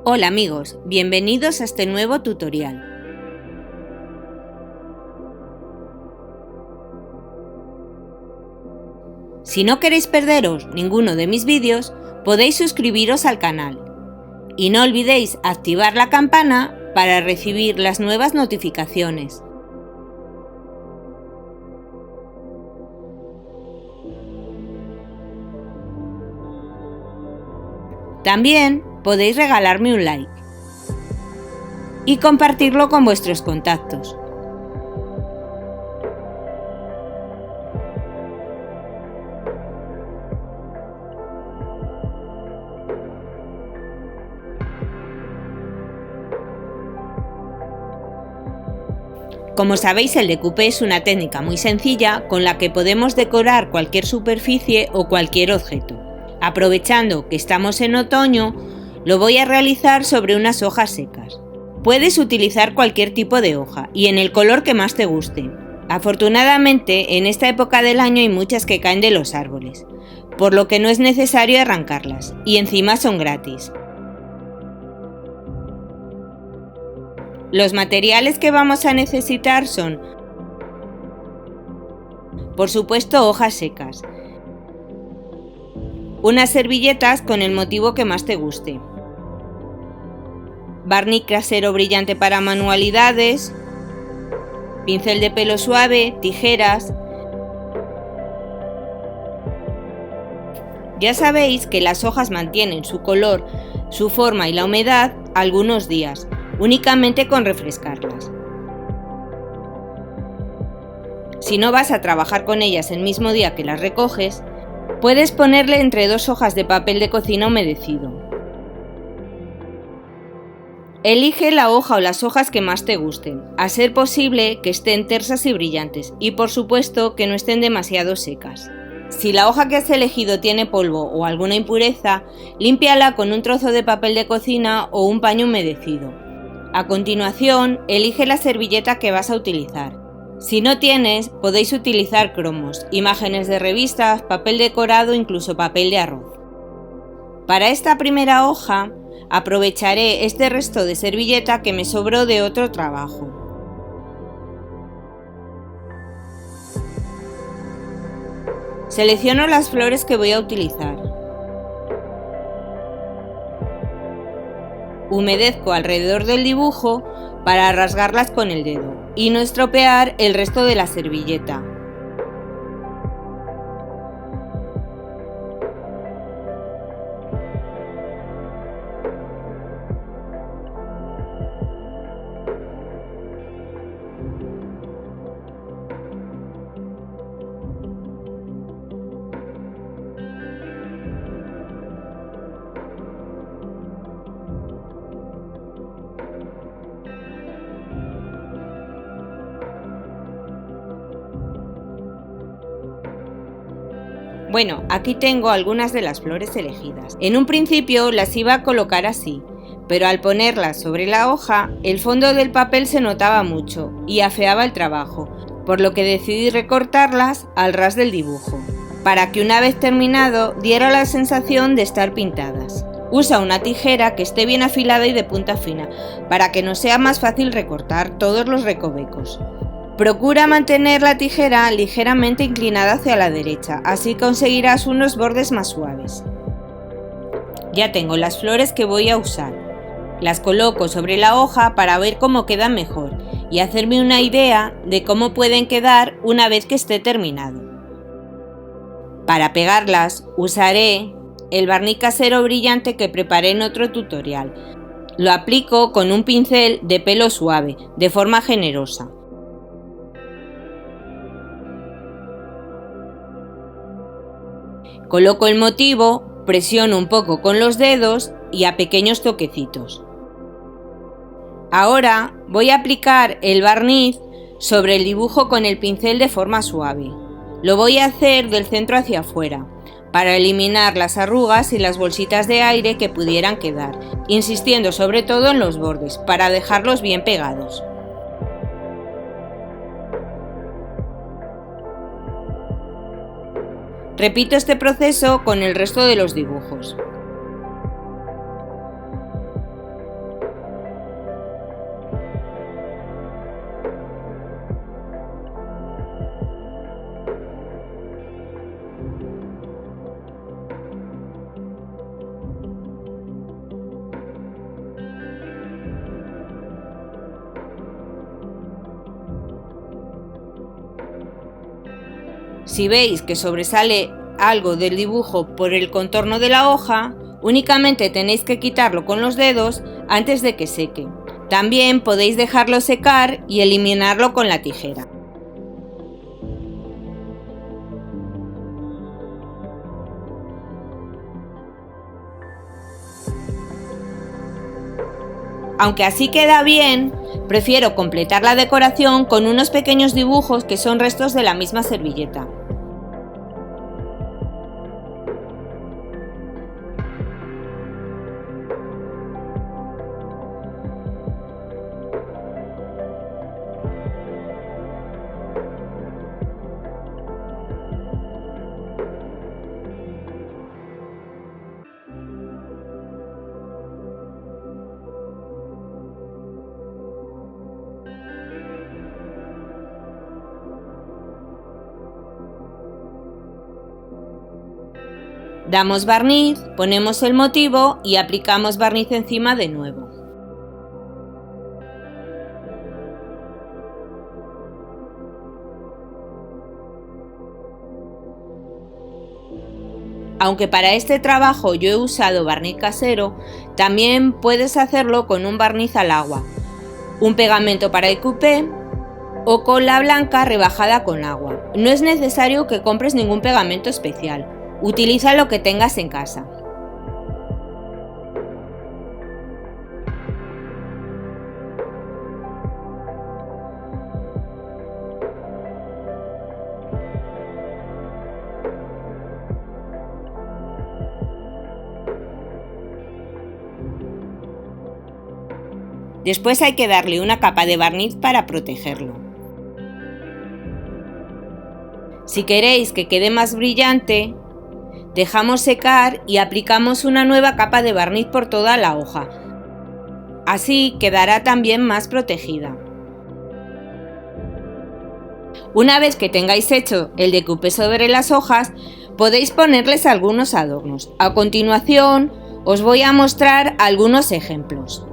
Hola amigos, bienvenidos a este nuevo tutorial. Si no queréis perderos ninguno de mis vídeos, podéis suscribiros al canal. Y no olvidéis activar la campana para recibir las nuevas notificaciones. También podéis regalarme un like y compartirlo con vuestros contactos. Como sabéis, el decoupé es una técnica muy sencilla con la que podemos decorar cualquier superficie o cualquier objeto. Aprovechando que estamos en otoño, lo voy a realizar sobre unas hojas secas. Puedes utilizar cualquier tipo de hoja y en el color que más te guste. Afortunadamente, en esta época del año hay muchas que caen de los árboles, por lo que no es necesario arrancarlas y encima son gratis. Los materiales que vamos a necesitar son, por supuesto, hojas secas, unas servilletas con el motivo que más te guste, barniz casero brillante para manualidades, pincel de pelo suave, tijeras. Ya sabéis que las hojas mantienen su color, su forma y la humedad algunos días, únicamente con refrescarlas. Si no vas a trabajar con ellas el mismo día que las recoges, puedes ponerle entre 2 hojas de papel de cocina humedecido. Elige la hoja o las hojas que más te gusten, a ser posible que estén tersas y brillantes y por supuesto que no estén demasiado secas. Si la hoja que has elegido tiene polvo o alguna impureza, límpiala con un trozo de papel de cocina o un paño humedecido. A continuación, elige la servilleta que vas a utilizar. Si no tienes, podéis utilizar cromos, imágenes de revistas, papel decorado, incluso papel de arroz. Para esta primera hoja, aprovecharé este resto de servilleta que me sobró de otro trabajo. Selecciono las flores que voy a utilizar. Humedezco alrededor del dibujo para rasgarlas con el dedo y no estropear el resto de la servilleta. Bueno, aquí tengo algunas de las flores elegidas. En un principio las iba a colocar así, pero al ponerlas sobre la hoja, el fondo del papel se notaba mucho y afeaba el trabajo, por lo que decidí recortarlas al ras del dibujo, para que una vez terminado diera la sensación de estar pintadas. Usa una tijera que esté bien afilada y de punta fina, para que nos sea más fácil recortar todos los recovecos. Procura mantener la tijera ligeramente inclinada hacia la derecha, así conseguirás unos bordes más suaves. Ya tengo las flores que voy a usar. Las coloco sobre la hoja para ver cómo quedan mejor y hacerme una idea de cómo pueden quedar una vez que esté terminado. Para pegarlas usaré el barniz casero brillante que preparé en otro tutorial. Lo aplico con un pincel de pelo suave, de forma generosa. Coloco el motivo, presiono un poco con los dedos y a pequeños toquecitos. Ahora voy a aplicar el barniz sobre el dibujo con el pincel de forma suave. Lo voy a hacer del centro hacia afuera, para eliminar las arrugas y las bolsitas de aire que pudieran quedar, insistiendo sobre todo en los bordes, para dejarlos bien pegados. Repito este proceso con el resto de los dibujos. Si veis que sobresale algo del dibujo por el contorno de la hoja, únicamente tenéis que quitarlo con los dedos antes de que seque. También podéis dejarlo secar y eliminarlo con la tijera. Aunque así queda bien, prefiero completar la decoración con unos pequeños dibujos que son restos de la misma servilleta. Damos barniz, ponemos el motivo y aplicamos barniz encima de nuevo. Aunque para este trabajo yo he usado barniz casero, también puedes hacerlo con un barniz al agua, un pegamento para el coupé o cola blanca rebajada con agua. No es necesario que compres ningún pegamento especial. Utiliza lo que tengas en casa. Después hay que darle una capa de barniz para protegerlo. Si queréis que quede más brillante, dejamos secar y aplicamos una nueva capa de barniz por toda la hoja. Así quedará también más protegida. Una vez que tengáis hecho el decoupé sobre las hojas, podéis ponerles algunos adornos. A continuación, os voy a mostrar algunos ejemplos.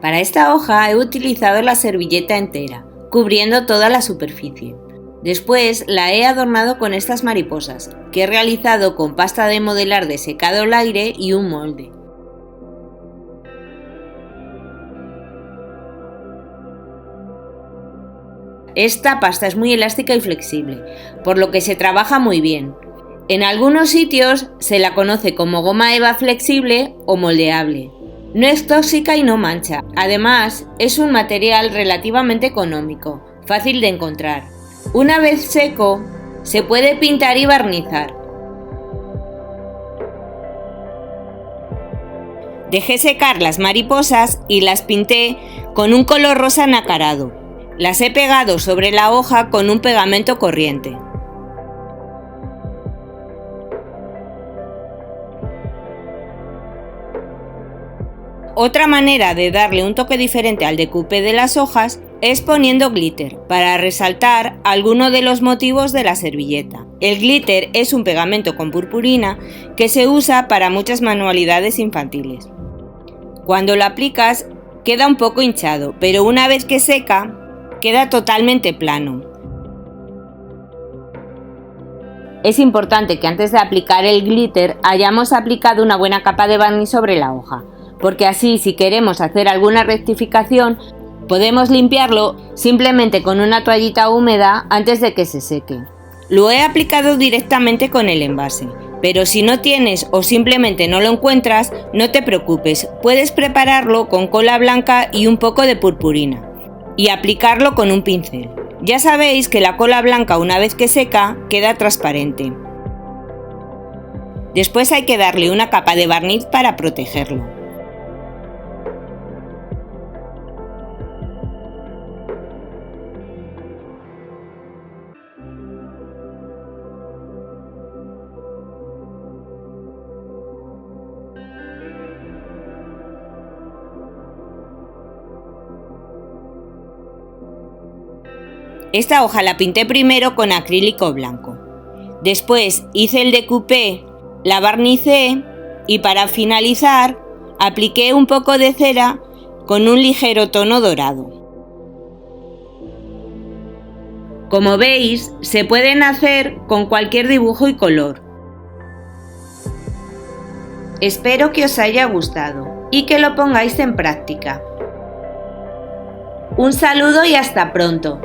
Para esta hoja he utilizado la servilleta entera, cubriendo toda la superficie. Después la he adornado con estas mariposas, que he realizado con pasta de modelar de secado al aire y un molde. Esta pasta es muy elástica y flexible, por lo que se trabaja muy bien. En algunos sitios se la conoce como goma eva flexible o moldeable. No es tóxica y no mancha. Además, es un material relativamente económico, fácil de encontrar. Una vez seco, se puede pintar y barnizar. Dejé secar las mariposas y las pinté con un color rosa nacarado. Las he pegado sobre la hoja con un pegamento corriente. Otra manera de darle un toque diferente al decoupé de las hojas es poniendo glitter para resaltar alguno de los motivos de la servilleta. El glitter es un pegamento con purpurina que se usa para muchas manualidades infantiles. Cuando lo aplicas queda un poco hinchado, pero una vez que seca queda totalmente plano. Es importante que antes de aplicar el glitter hayamos aplicado una buena capa de barniz sobre la hoja, porque así si queremos hacer alguna rectificación podemos limpiarlo simplemente con una toallita húmeda antes de que se seque. Lo he aplicado directamente con el envase, pero si no tienes o simplemente no lo encuentras, no te preocupes, puedes prepararlo con cola blanca y un poco de purpurina y aplicarlo con un pincel. Ya sabéis que la cola blanca una vez que seca queda transparente. Después hay que darle una capa de barniz para protegerlo. Esta hoja la pinté primero con acrílico blanco. Después hice el decoupé, la barnicé y para finalizar apliqué un poco de cera con un ligero tono dorado. Como veis, se pueden hacer con cualquier dibujo y color. Espero que os haya gustado y que lo pongáis en práctica. Un saludo y hasta pronto.